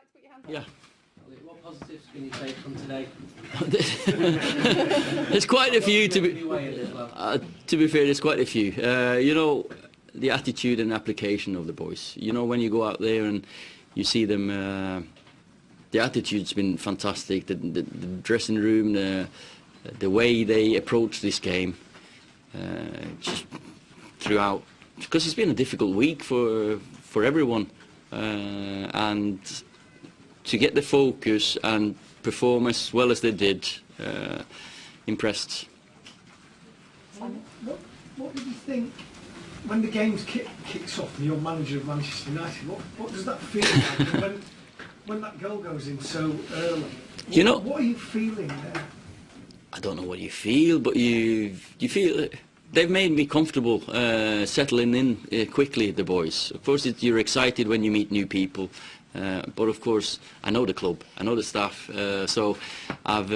like to put your hand up? Yeah. What positives can you take from today? There's quite a few to be fair. There's quite a few. You know, the attitude and application of the boys. You know, when you go out there and you see them, the attitude's been fantastic. The dressing room, the way they approach this game, just throughout, because it's been a difficult week for everyone, and to get the focus and perform as well as they did, impressed. What did you think when the game kicks off and you're manager of Manchester United? What does that feel like? And when that goal goes in so early, You know, what are you feeling there? I don't know what you feel, but you feel they've made me comfortable, settling in quickly. The boys, of course, you're excited when you meet new people, but of course, I know the club, I know the staff, so I've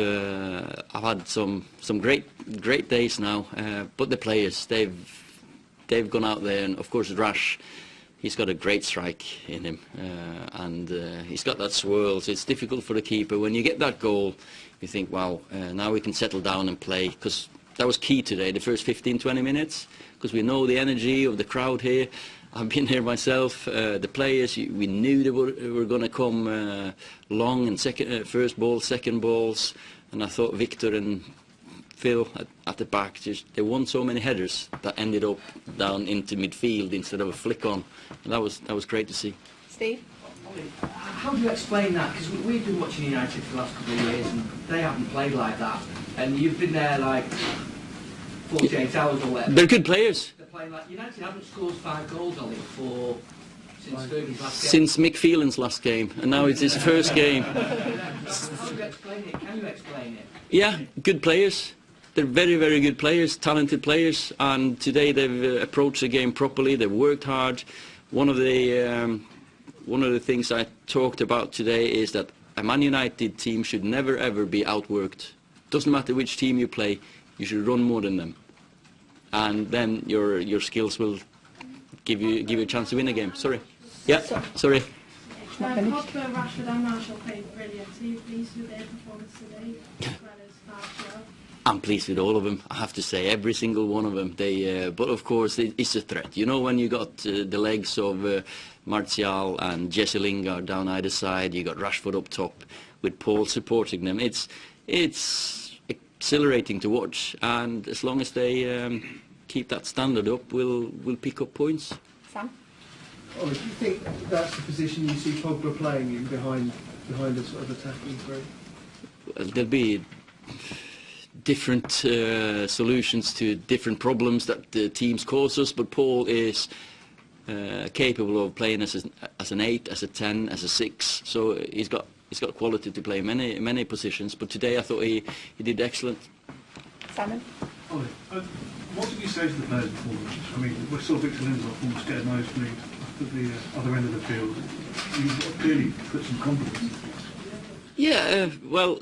had some great days now. But the players, they've gone out there, and of course, Rash, he's got a great strike in him, and he's got that swirl. So it's difficult for the keeper. When you get that goal, you think, wow, now we can settle down and play, because that was key today, the first 15-20 minutes, because we know the energy of the crowd here. I've been here myself. The players, we knew they were going to come long and first ball, second balls, and I thought Victor and Phil at the back, they won so many headers that ended up down into midfield instead of a flick on, and that was great to see. Steve? How do you explain that? Because we've been watching United for the last couple of years and they haven't played like that. And you've been there like 48 hours or whatever. They're good players. They're playing like United haven't scored 5 goals on it since Fergie's last game. Since Mick Phelan's last game, and now it's his first game. How do you explain it? Can you explain it? Yeah, good players. They're very, very good players, talented players, and today they've approached the game properly. They've worked hard. One of the things I talked about today is that a Man United team should never ever be outworked. Doesn't matter which team you play, you should run more than them, and then your skills will give you a chance to win a game. Sorry. Yeah. Sorry. Pogba, Rashford and Marshall played brilliant. Are you pleased with their performance today, as well as Marshall? I'm pleased with all of them, I have to say, every single one of them. But of course, it's a threat. You know, when you got the legs of Martial and Jesse Lingard down either side, you got Rashford up top with Paul supporting them. It's exhilarating to watch, and as long as they keep that standard up, we'll pick up points. Sam? Oh, do you think that's the position you see Pogba playing in behind the sort of attacking three? There'll be different solutions to different problems that the teams cause us, but Paul is capable of playing as an 8, as a 10, as a 6. So he's got quality to play many positions. But today I thought he did excellent. Simon? Ollie, what did you say to the players before the match? I mean, we saw Victor Lindelof almost get a nosebleed at the other end of the field. You clearly put some confidence. Yeah, well,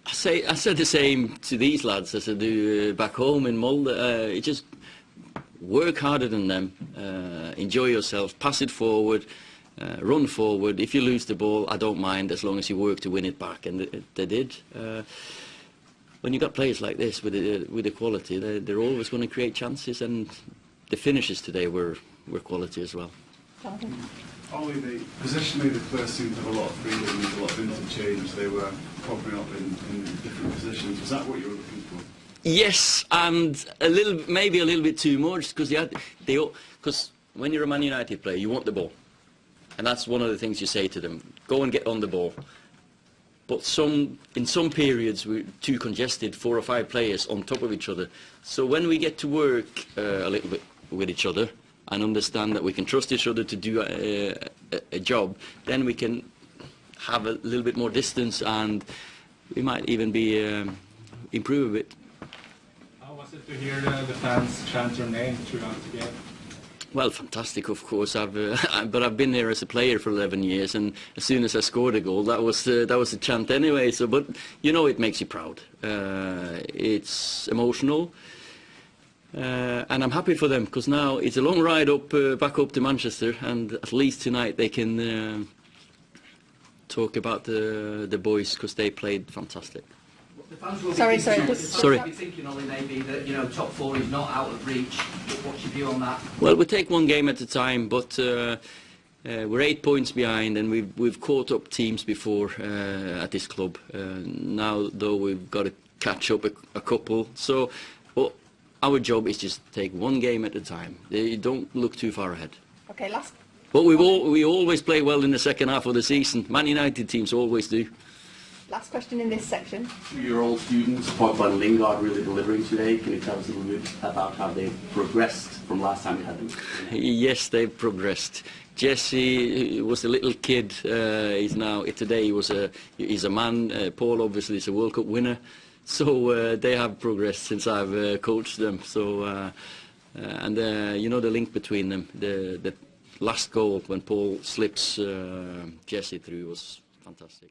I said the same to these lads as I do back home in Molde. Just work harder than them, enjoy yourself, pass it forward, run forward. If you lose the ball, I don't mind, as long as you work to win it back, and they did. When you got players like this with the quality, they're always going to create chances, and the finishes today were quality as well. Ollie, the positionally the players seemed to have a lot of freedom and a lot of interchange. They were popping up in different positions. Was that what you were looking for? Yes, and maybe a little bit too much, because when you're a Man United player, you want the ball, and that's one of the things you say to them: go and get on the ball. But in some periods we're too congested, 4 or 5 players on top of each other. So when we get to work a little bit with each other and understand that we can trust each other to do a job, then we can have a little bit more distance, and we might even improve a bit. How was it to hear the fans chant your name throughout the game? Well, fantastic, of course. But I've been there as a player for 11 years, and as soon as I scored a goal, that was the chant anyway. So, but you know, it makes you proud. It's emotional, and I'm happy for them, because now it's a long ride back up to Manchester, and at least tonight they can talk about the boys because they played fantastic. The fans will be Sorry, thinking, sorry, the fans sorry. will be thinking, Ollie, maybe that, you know, top four is not out of reach. What's your view on that? Well, we take one game at a time, but we're 8 points behind, and we've caught up teams before at this club. Now, though, we've got to catch up a couple. So, well, our job is just take one game at a time. They don't look too far ahead. Okay, last. But we always play well in the second half of the season. Man United teams always do. Last question in this section. Your old students, Pogba and Lingard, really delivering today. Can you tell us a little bit about how they've progressed from last time you had them? Yes, they've progressed. Jesse was a little kid. He's now today he's a man. Paul obviously is a World Cup winner. So they have progressed since I've coached them. So and you know the link between them. The last goal when Paul slips Jesse through was fantastic.